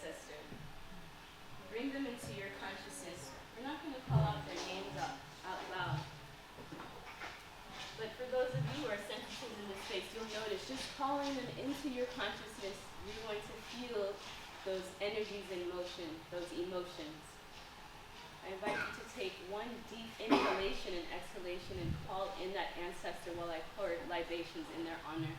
ancestor. Bring them into your consciousness. We're not going to call out their names out loud. But for those of you who are sensitives in this space, you'll notice just calling them into your consciousness, you're going to feel those energies in motion, those emotions. I invite you to take one deep inhalation and exhalation and call in that ancestor while I pour libations in their honor.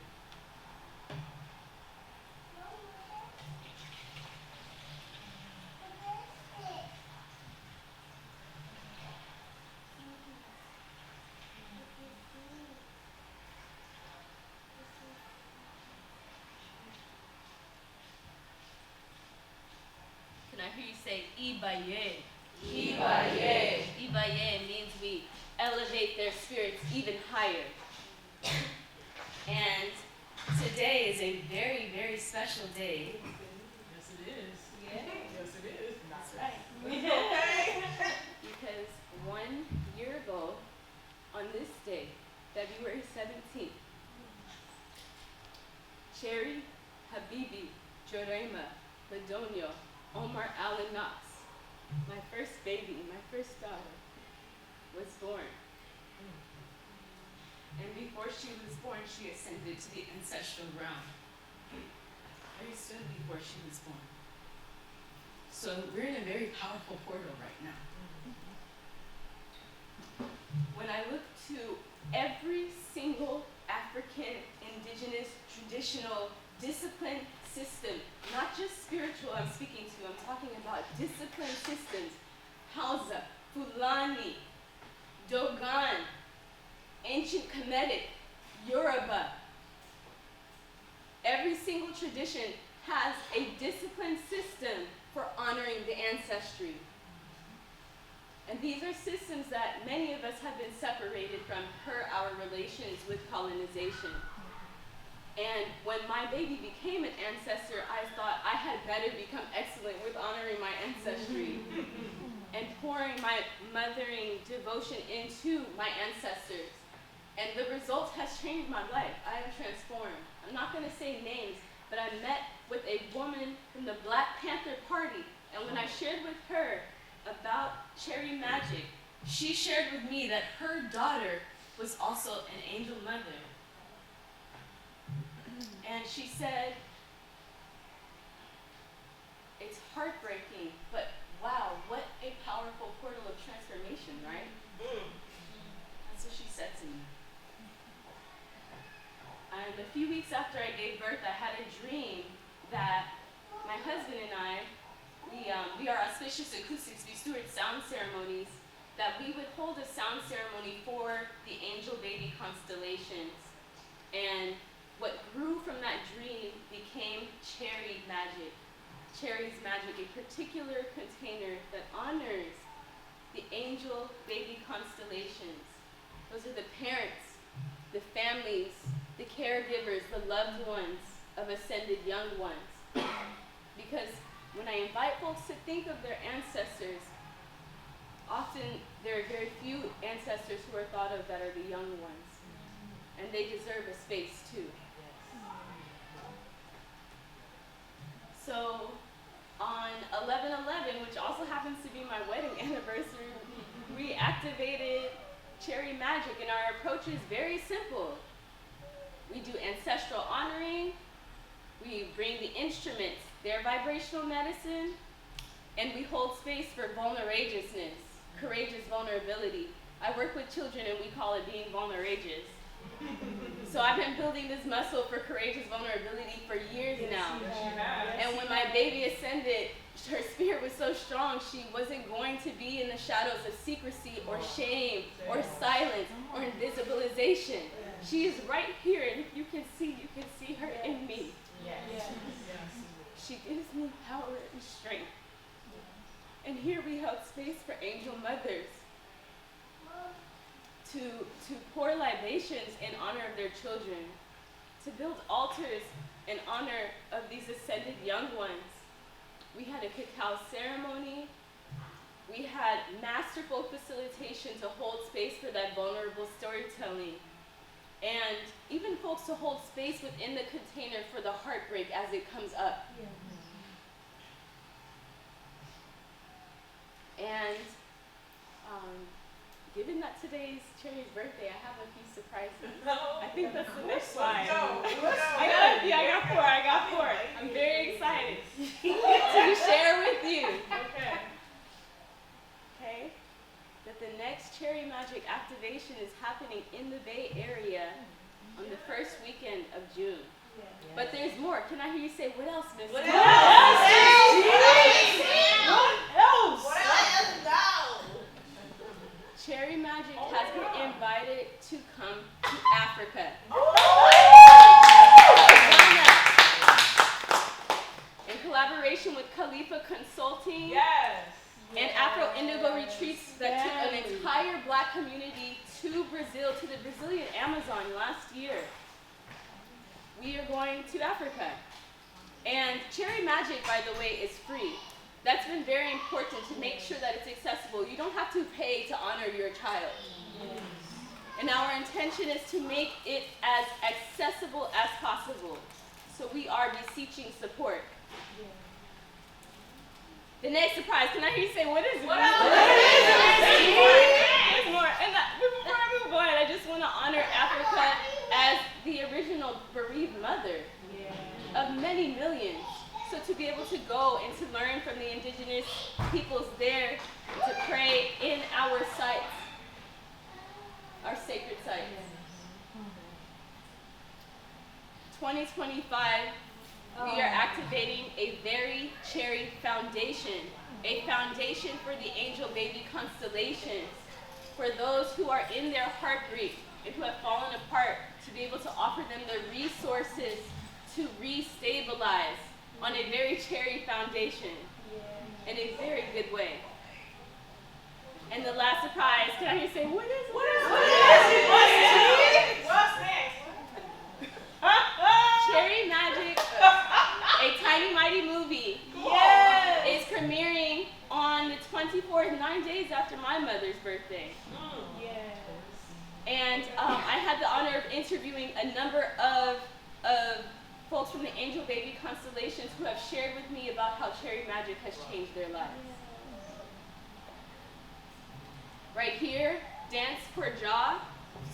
Can I hear you say Ibaye? Ibaye. Ibaye means we elevate their spirits even higher. And today is a very, very special day. Yes, it is. Yeah. Yes, it is. That's right. Okay. Because 1 year ago, on this day, February 17th, Cherry Habibi Jorema Ladonio Omar Allen Knox, my first baby, my first daughter, was born. And before she was born, she ascended to the ancestral realm. Very soon before she was born. So we're in a very powerful portal right now. When I look to every single African, indigenous, traditional, discipline system, not just spiritual I'm speaking to, I'm talking about discipline systems, Hausa, Fulani, Dogon, ancient Kemetic, Yoruba. Every single tradition has a discipline system for honoring the ancestry. And these are systems that many of us have been separated from per our relations with colonization. And when my baby became an ancestor, I thought I had better become excellent with honoring my ancestry and pouring my mothering devotion into my ancestors. And the result has changed my life. I am transformed. I'm not going to say names, but I met with a woman from the Black Panther Party, and when I shared with her about Cherry Magic, she shared with me that her daughter was also an angel mother. And she said, it's heartbreaking, but wow, what a powerful portal of transformation, right? That's what she said to me. And a few weeks after I gave birth, I had a dream that my husband and I, we are auspicious acoustics, we steward sound ceremonies, that we would hold a sound ceremony for the angel baby constellations. And what grew from that dream became Cherry Magic. Cherry's Magic, a particular container that honors the angel baby constellations. Those are the parents, the families, the caregivers, the loved ones of ascended young ones. Because when I invite folks to think of their ancestors, often there are very few ancestors who are thought of that are the young ones. And they deserve a space too. So on 11/11, which also happens to be my wedding anniversary, we activated Cherry Magic, and our approach is very simple. We do ancestral honoring, we bring the instruments, their vibrational medicine, and we hold space for vulnerageousness, courageous vulnerability. I work with children and we call it being vulnerageous. So I've been building this muscle for courageous vulnerability for years now. And when my baby ascended, her spirit was so strong, she wasn't going to be in the shadows of secrecy or shame or silence or invisibilization. She is right here, and if you can see her in me. She gives me power and strength. And here we held space for angel mothers to pour libations in honor of their children, to build altars in honor of these ascended young ones. We had a cacao ceremony. We had masterful facilitation to hold space for that vulnerable storytelling. And even folks to hold space within the container for the heartbreak as it comes up. And given that today's Cherry's birthday, I have a few surprises. I think that's the next slide. I got four. I'm very excited to share with you. Okay? That the next Cherry Magic activation is happening in the Bay Area on the first weekend of June. But there's more. Can I hear you say, what else, Miss? What What else? Cherry Magic has been invited to come to Africa. In collaboration with Khalifa Consulting Yes. and Afro Indigo Retreats that took an entire black community to Brazil, to the Brazilian Amazon last year. We are going to Africa. And Cherry Magic, by the way, is free. That's been very important to make sure that it's accessible. You don't have to pay to honor your child. And our intention is to make it as accessible as possible. So we are beseeching support. The next surprise, can I hear you say, what is it? What else? There's more. And before I move on, I just want to honor Africa as the original bereaved mother of many millions. So to be able to go and to learn from the indigenous peoples there, to pray in our sites, our sacred sites. 2025, we are activating a Very Cherry Foundation, a foundation for the angel baby constellations, for those who are in their heartbreak and who have fallen apart, to be able to offer them the resources to restabilize on a Very Cherry Foundation in a very good way. And the last surprise, can I hear you say, what is it? What's next? Cherry Magic, a Tiny Mighty movie, is premiering on the 24th, 9 days after my mother's birthday. And I had the honor of interviewing a number of folks from the Angel Baby constellations who have shared with me about how Cherry Magic has changed their lives. Right here, Dance for Jah,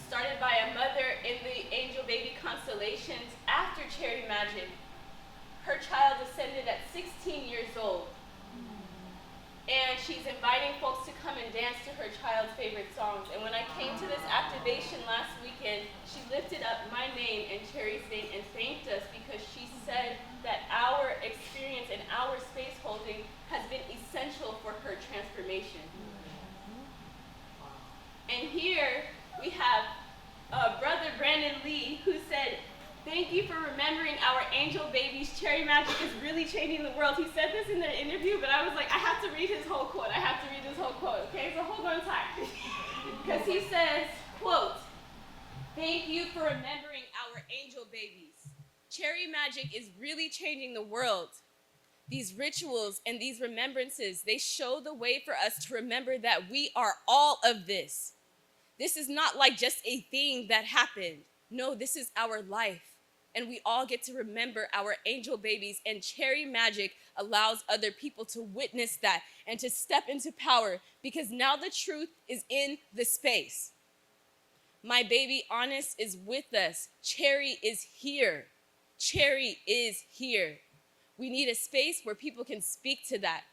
started by a mother in the Angel Baby constellations after Cherry Magic. Her child ascended at 16 years old. And she's inviting folks to come and dance to her child's favorite songs. And when I came to this activation last weekend, she lifted up my name and Cherry's name and thanked us because she said that our experience and our space holding has been essential for her transformation. And here we have Brother Brandon Lee, who said, thank you for remembering our angel babies. Cherry Magic is really changing the world. He said this in the interview, but I was like, I have to read his whole quote. Okay, so hold on tight. Because he says, quote, thank you for remembering our angel babies. Cherry Magic is really changing the world. These rituals and these remembrances, they show the way for us to remember that we are all of this. This is not like just a thing that happened. No, this is our life. And we all get to remember our angel babies, and Cherry Magic allows other people to witness that and to step into power, because now the truth is in the space. My baby Honest is with us. Cherry is here. Cherry is here. We need a space where people can speak to that.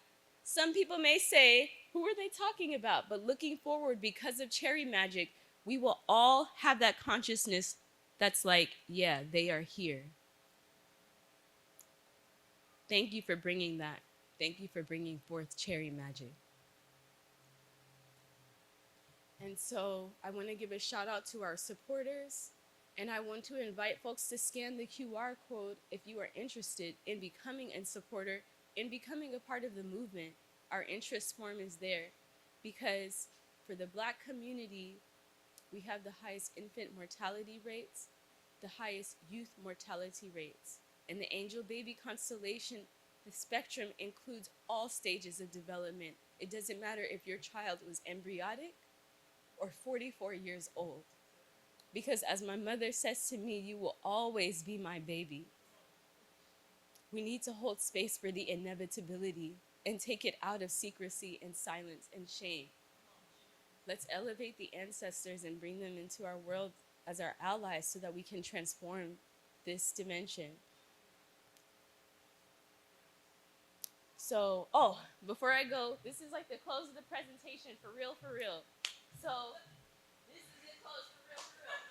Some people may say, who are they talking about? But looking forward, because of Cherry Magic, we will all have that consciousness that's like, yeah, they are here. Thank you for bringing that. Thank you for bringing forth Cherry Magic. And so I want to give a shout out to our supporters, and I want to invite folks to scan the QR code if you are interested in becoming a supporter, in becoming a part of the movement. Our interest form is there because for the Black community, we have the highest infant mortality rates, the highest youth mortality rates. In the angel baby constellation, the spectrum includes all stages of development. It doesn't matter if your child was embryonic or 44 years old. Because as my mother says to me, you will always be my baby. We need to hold space for the inevitability and take it out of secrecy and silence and shame. Let's elevate the ancestors and bring them into our world as our allies so that we can transform this dimension. So, before I go, this is like the close of the presentation, for real, for real. So, this is the close, for real, for real.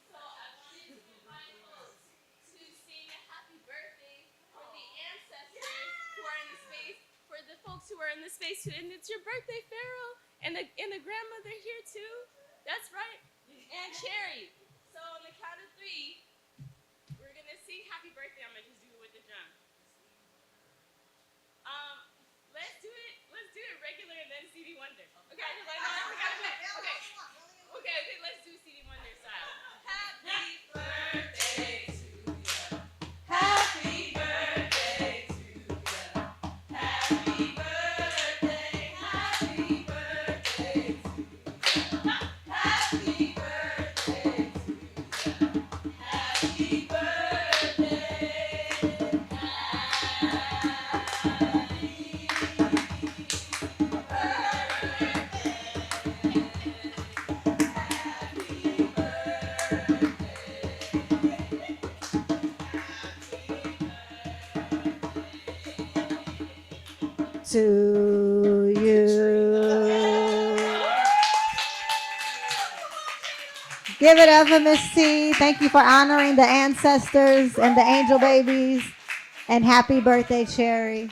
So, I wanted to invite folks to sing a happy birthday for the ancestors who are in the space, for the folks who are in the space, and it's your birthday, Pharaoh, and the grandmother here too. That's right, and Cherry. So, on the count of 3, we're gonna sing happy birthday. I'm gonna just do it with the drum. Let's do it regular and then CD Wonder. Okay, because I know we gotta do it. Okay, let's do CD Wonder style. Happy birthday to you. Happy birthday to you. Happy birthday. Happy birthday to you. Happy birthday to you. Happy birthday. To you. Give it up for Miss T. Thank you for honoring the ancestors and the angel babies. And happy birthday, Cherry.